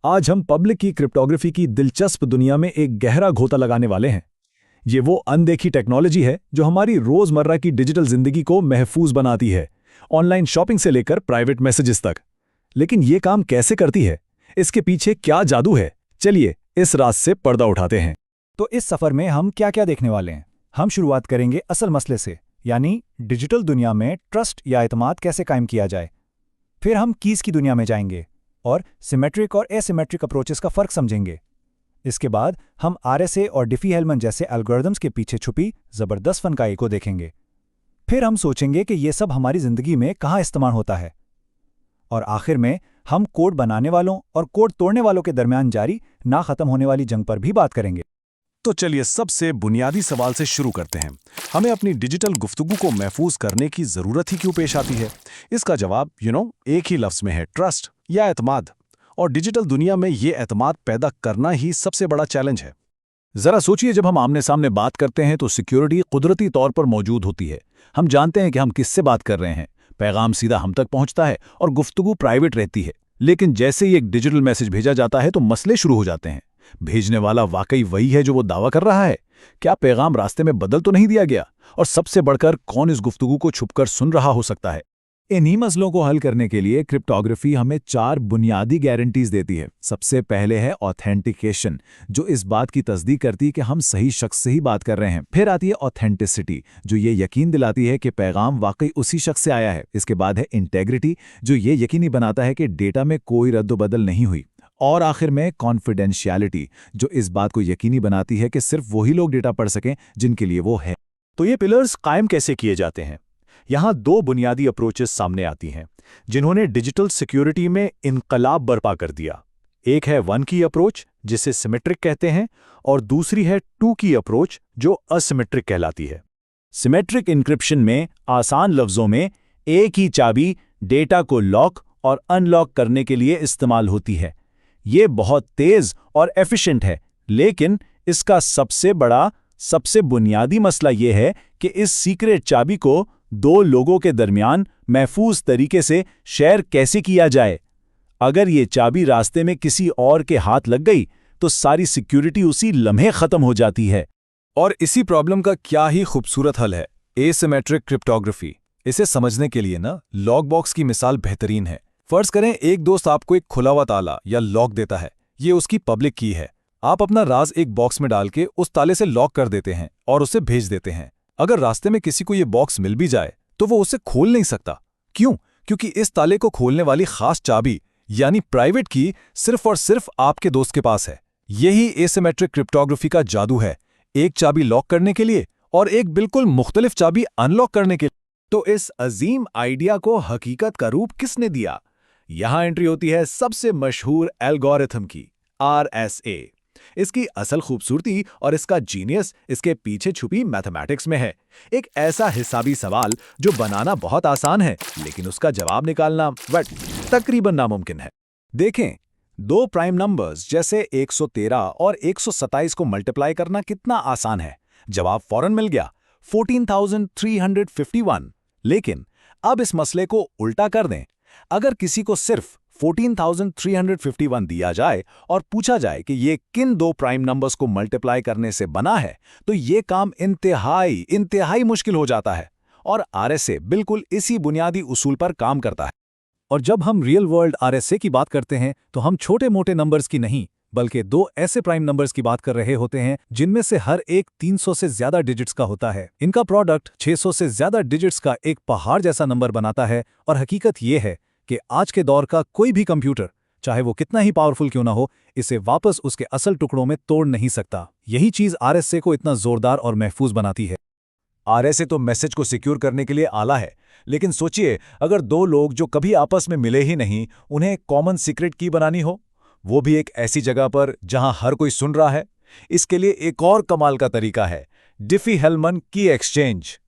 आज हम पब्लिक की क्रिप्टोग्राफी की दिलचस्प दुनिया में एक गहरा घोंटा लगाने वाले हैं। ये वो अनदेखी टेक्नोलॉजी है जो हमारी रोजमर्रा की डिजिटल जिंदगी को महफूज बनाती है, ऑनलाइन शॉपिंग से लेकर प्राइवेट मैसेजेस तक। लेकिन ये काम कैसे करती है? इसके पीछे क्या जादू है? चलिए इस राज से पर्दा उठाते हैं। तो इस सफर में हम क्या क्या देखने वाले हैं? हम शुरुआत करेंगे असल मसले से, यानी डिजिटल दुनिया में ट्रस्ट या एतमाद कैसे कायम किया जाए। फिर हम कीज की दुनिया में जाएंगे और सिमेट्रिक और एसिमेट्रिक अप्रोचेस का फर्क समझेंगे। इसके बाद हम आरएसए और डिफी-हेलमन जैसे एल्गोरिदम्स के पीछे छुपी जबरदस्त फनकाई को देखेंगे। फिर हम सोचेंगे कि ये सब हमारी जिंदगी में कहाँ इस्तेमाल होता है। और आखिर में हम कोड बनाने वालों और कोड तोड़ने वालों के दरमियान जारी ना खत्म होने वाली जंग पर भी बात करेंगे। तो चलिए सबसे बुनियादी सवाल से शुरू करते हैं। हमें अपनी डिजिटल गुफ्तगू को महफूज करने की जरूरत ही क्यों पेश आती है? इसका जवाब एक ही लफ्ज में है, ट्रस्ट या एतमाद। और डिजिटल दुनिया में ये एतमाद पैदा करना ही सबसे बड़ा चैलेंज है। जरा सोचिए, जब हम आमने सामने बात करते हैं तो सिक्योरिटी कुदरती तौर पर मौजूद होती है। हम जानते हैं कि हम किससे बात कर रहे हैं, पैगाम सीधा हम तक पहुंचता है और गुफ्तगू प्राइवेट रहती है। लेकिन जैसे ही एक डिजिटल मैसेज भेजा जाता है तो मसले शुरू हो जाते हैं। भेजने वाला वाकई वही है जो वो दावा कर रहा है? क्या पैगाम रास्ते में बदल तो नहीं दिया गया? और सबसे बढ़कर, कौन इस गुफ्तगू को छुपकर सुन रहा हो सकता है? इन्हीं मसलों को हल करने के लिए क्रिप्टोग्राफी हमें 4 बुनियादी गारंटीज देती है। सबसे पहले है ऑथेंटिकेशन, जो इस बात की तस्दीक करती है कि हम सही शख्स से ही बात कर रहे हैं। फिर आती है ऑथेंटिसिटी, जो ये यकीन दिलाती है कि पैगाम वाकई उसी शख्स से आया है। इसके बाद है इंटेग्रिटी, जो ये यकीनी बनाता है कि डेटा में कोई रद्द-बदल नहीं हुई। और आखिर में कॉन्फिडेंशियलिटी, जो इस बात को यकीनी बनाती है कि सिर्फ वही लोग डेटा पढ़ सकें जिनके लिए वो है। तो ये पिलर्स कायम कैसे किए जाते हैं? यहाँ 2 बुनियादी अप्रोचेस सामने आती हैं जिन्होंने डिजिटल सिक्योरिटी में इनकलाब बर्पा कर दिया। एक है 1 की अप्रोच, जिसे सिमेट्रिक कहते हैं, और दूसरी है 2 की अप्रोच, जो असिमेट्रिक कहलाती है। सिमेट्रिक इंक्रिप्शन में आसान लफ्जों में एक ही चाबी डेटा को लॉक और अनलॉक करने के लिए इस्तेमाल होती है। ये बहुत तेज और एफिशिएंट है, लेकिन इसका सबसे बुनियादी मसला यह है कि इस सीक्रेट चाबी को 2 लोगों के दरमियान महफूज तरीके से शेयर कैसे किया जाए। अगर ये चाबी रास्ते में किसी और के हाथ लग गई तो सारी सिक्योरिटी उसी लम्हे खत्म हो जाती है। और इसी प्रॉब्लम का क्या ही खूबसूरत हल है, एसिमेट्रिक क्रिप्टोग्राफी। इसे समझने के लिए लॉक बॉक्स की मिसाल बेहतरीन है। फर्ज करें एक दोस्त आपको एक खुला हुआ ताला या लॉक देता है। ये उसकी पब्लिक की है। आप अपना राज एक बॉक्स में डाल के उस ताले से लॉक कर देते हैं और उसे भेज देते हैं। अगर रास्ते में किसी को ये बॉक्स मिल भी जाए तो वो उसे खोल नहीं सकता। क्यों? क्योंकि इस ताले को खोलने वाली खास चाबी यानी प्राइवेट की सिर्फ और सिर्फ आपके दोस्त के पास है। यही एसिमेट्रिक क्रिप्टोग्राफी का जादू है, एक चाबी लॉक करने के लिए और एक बिल्कुल मुख्तलिफ चाबी अनलॉक करने के लिए। तो इस अजीम आइडिया को हकीकत का रूप किसने दिया? यहां एंट्री होती है सबसे मशहूर एल्गोरिथम की, RSA। इसकी असल खूबसूरती और इसका जीनियस इसके पीछे छुपी मैथमेटिक्स में है। एक ऐसा हिसाबी सवाल जो बनाना बहुत आसान है, लेकिन उसका जवाब निकालना तकरीबन नामुमकिन है। देखें, 2 प्राइम नंबर्स जैसे 113 और 127 को मल्टीप्लाई करना कितना आसान है। जवाब फौरन मिल गया, 14,351। लेकिन अब इस मसले को उल्टा कर दें। अगर किसी को सिर्फ 14,351 दिया जाए और पूछा जाए कि ये किन 2 प्राइम नंबर्स को मल्टीप्लाई करने से बना है, तो ये काम इंतहाई मुश्किल हो जाता है। और RSA बिल्कुल इसी बुनियादी उसूल पर काम करता है। और जब हम रियल वर्ल्ड RSA की बात करते हैं तो हम छोटे मोटे नंबर्स की नहीं, बल्कि 2 ऐसे प्राइम नंबर्स की बात कर रहे होते हैं जिनमें से हर एक 300 से ज्यादा डिजिट्स का होता है। इनका प्रोडक्ट 600 से ज्यादा डिजिट्स का एक पहाड़ जैसा नंबर बनाता है। और हकीकत यह है कि आज के दौर का कोई भी कंप्यूटर, चाहे वो कितना ही पावरफुल क्यों ना हो, इसे वापस उसके असल टुकड़ों में तोड़ नहीं सकता। यही चीज RSA को इतना जोरदार और महफूज बनाती है। RSA तो मैसेज को सिक्योर करने के लिए आला है, लेकिन सोचिए अगर 2 लोग जो कभी आपस में मिले ही नहीं, उन्हें एक कॉमन सीक्रेट की बनानी हो, वो भी एक ऐसी जगह पर जहां हर कोई सुन रहा है। इसके लिए एक और कमाल का तरीका है, डिफी-हेलमन की एक्सचेंज।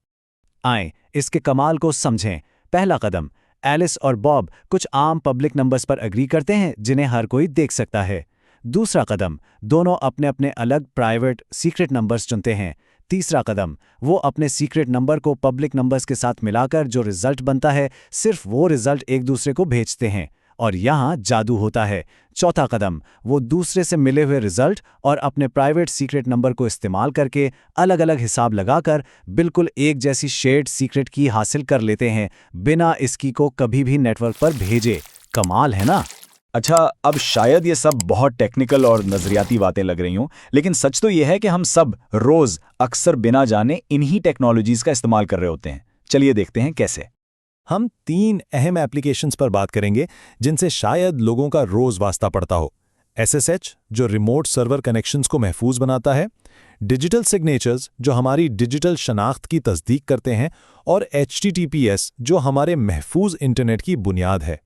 आएं, इसके कमाल को समझें। पहला कदम, एलिस और बॉब कुछ आम पब्लिक नंबर्स पर एग्री करते हैं जिन्हें हर कोई देख सकता है। दूसरा कदम, दोनों अपने अपने अलग प्राइवेट सीक्रेट नंबर्स चुनते हैं। तीसरा कदम, वो अपने सीक्रेट नंबर को पब्लिक नंबर्स के साथ मिलाकर जो रिजल्ट बनता है, सिर्फ वो रिजल्ट एक दूसरे को भेजते हैं। और यहाँ जादू होता है। चौथा कदम, वो दूसरे से मिले हुए रिजल्ट और अपने प्राइवेट सीक्रेट नंबर को इस्तेमाल करके अलग अलग हिसाब लगाकर बिल्कुल एक जैसी शेयर्ड सीक्रेट की हासिल कर लेते हैं, बिना इसकी को कभी भी नेटवर्क पर भेजे। कमाल है ना? अच्छा, अब शायद ये सब बहुत टेक्निकल और नजरियाती बातें लग रही हों, लेकिन सच तो ये है कि हम सब रोज अक्सर बिना जाने इन्हीं टेक्नोलॉजीज का इस्तेमाल कर रहे होते हैं। चलिए देखते हैं कैसे। हम 3 अहम एप्लीकेशंस पर बात करेंगे जिनसे शायद लोगों का रोज वास्ता पड़ता हो। SSH जो रिमोट सर्वर कनेक्शंस को महफूज बनाता है, डिजिटल सिग्नेचर्स जो हमारी डिजिटल शनाख्त की तस्दीक करते हैं, और HTTPS जो हमारे महफूज इंटरनेट की बुनियाद है।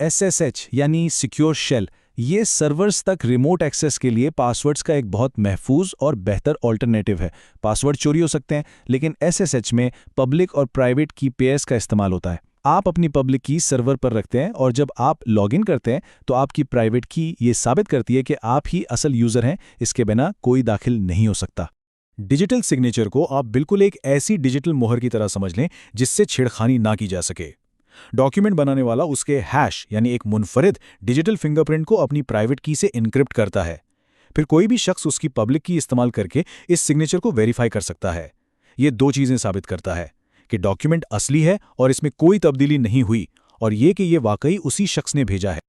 SSH यानी सिक्योर शेल, ये सर्वर्स तक रिमोट एक्सेस के लिए पासवर्ड्स का एक बहुत महफूज और बेहतर ऑल्टरनेटिव है। पासवर्ड चोरी हो सकते हैं, लेकिन SSH में पब्लिक और प्राइवेट की पेयर्स का इस्तेमाल होता है। आप अपनी पब्लिक की सर्वर पर रखते हैं और जब आप लॉगिन करते हैं तो आपकी प्राइवेट की ये साबित करती है कि आप ही असल यूज़र हैं, इसके बिना कोई दाखिल नहीं हो सकता। डिजिटल सिग्नेचर को आप बिल्कुल एक ऐसी डिजिटल मोहर की तरह समझ लें जिससे छेड़खानी ना की जा सके। डॉक्यूमेंट बनाने वाला उसके हैश यानी एक मुनफरिद डिजिटल फिंगरप्रिंट को अपनी प्राइवेट की से इनक्रिप्ट करता है। फिर कोई भी शख्स उसकी पब्लिक की इस्तेमाल करके इस सिग्नेचर को वेरीफाई कर सकता है। ये 2 चीज़ें साबित करता है कि डॉक्यूमेंट असली है और इसमें कोई तब्दीली नहीं हुई, और ये कि ये वाकई उसी शख्स ने भेजा है।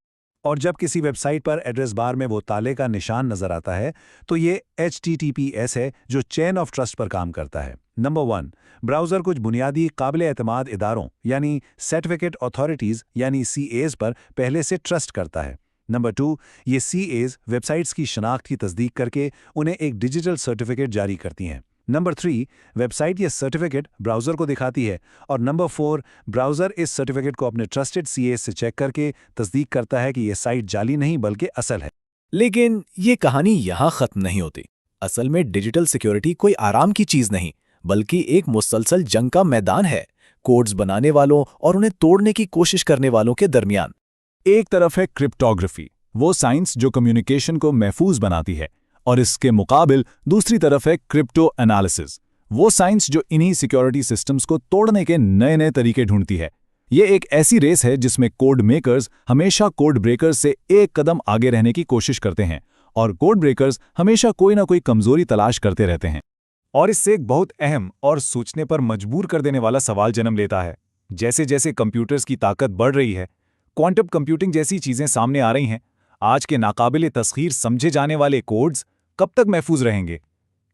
और जब किसी वेबसाइट पर एड्रेस बार में वो ताले का निशान नजर आता है तो ये HTTPS है जो चेन ऑफ ट्रस्ट पर काम करता है। नंबर 1, ब्राउज़र कुछ बुनियादी काबिल एतमाद इदारों यानी सर्टिफिकेट अथॉरिटीज़ यानी CAs पर पहले से ट्रस्ट करता है। नंबर 2, ये CAs वेबसाइट्स की शनाख्त की तस्दीक करके उन्हें एक डिजिटल सर्टिफिकेट जारी करती हैं। नंबर 3, वेबसाइट ये सर्टिफिकेट ब्राउज़र को दिखाती है। और नंबर 4, ब्राउज़र इस सर्टिफिकेट को अपने ट्रस्टेड CAs से चेक करके तस्दीक करता है कि ये साइट जाली नहीं बल्कि असल है। लेकिन ये कहानी यहाँ खत्म नहीं होती। असल में डिजिटल सिक्योरिटी कोई आराम की चीज नहीं, बल्कि एक मुसलसल जंग का मैदान है, कोड्स बनाने वालों और उन्हें तोड़ने की कोशिश करने वालों के दरमियान। एक तरफ है क्रिप्टोग्राफी, वो साइंस जो कम्युनिकेशन को महफूज बनाती है, और इसके मुकाबिल दूसरी तरफ है क्रिप्टो एनालिसिस, वो साइंस जो इन्हीं सिक्योरिटी सिस्टम्स को तोड़ने के नए नए तरीके ढूंढती है। ये एक ऐसी रेस है जिसमें कोड मेकर्स हमेशा कोड ब्रेकर्स से एक कदम आगे रहने की कोशिश करते हैं, और कोड ब्रेकर्स हमेशा कोई ना कोई कमजोरी तलाश करते रहते हैं। और इससे एक बहुत अहम और सोचने पर मजबूर कर देने वाला सवाल जन्म लेता है। जैसे जैसे कंप्यूटर्स की ताकत बढ़ रही है, क्वांटम कंप्यूटिंग जैसी चीजें सामने आ रही हैं, आज के नाकाबिले तस्खीर समझे जाने वाले कोड्स कब तक महफूज रहेंगे?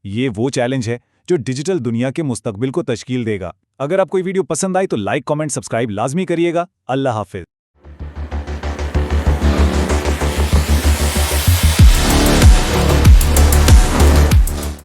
ये वो चैलेंज है जो डिजिटल दुनिया के मुस्तकबिल को तश्कील देगा। अगर आपको ये वीडियो पसंद आई तो लाइक, कमेंट, सब्सक्राइब लाजमी करिएगा। अल्लाह हाफिज।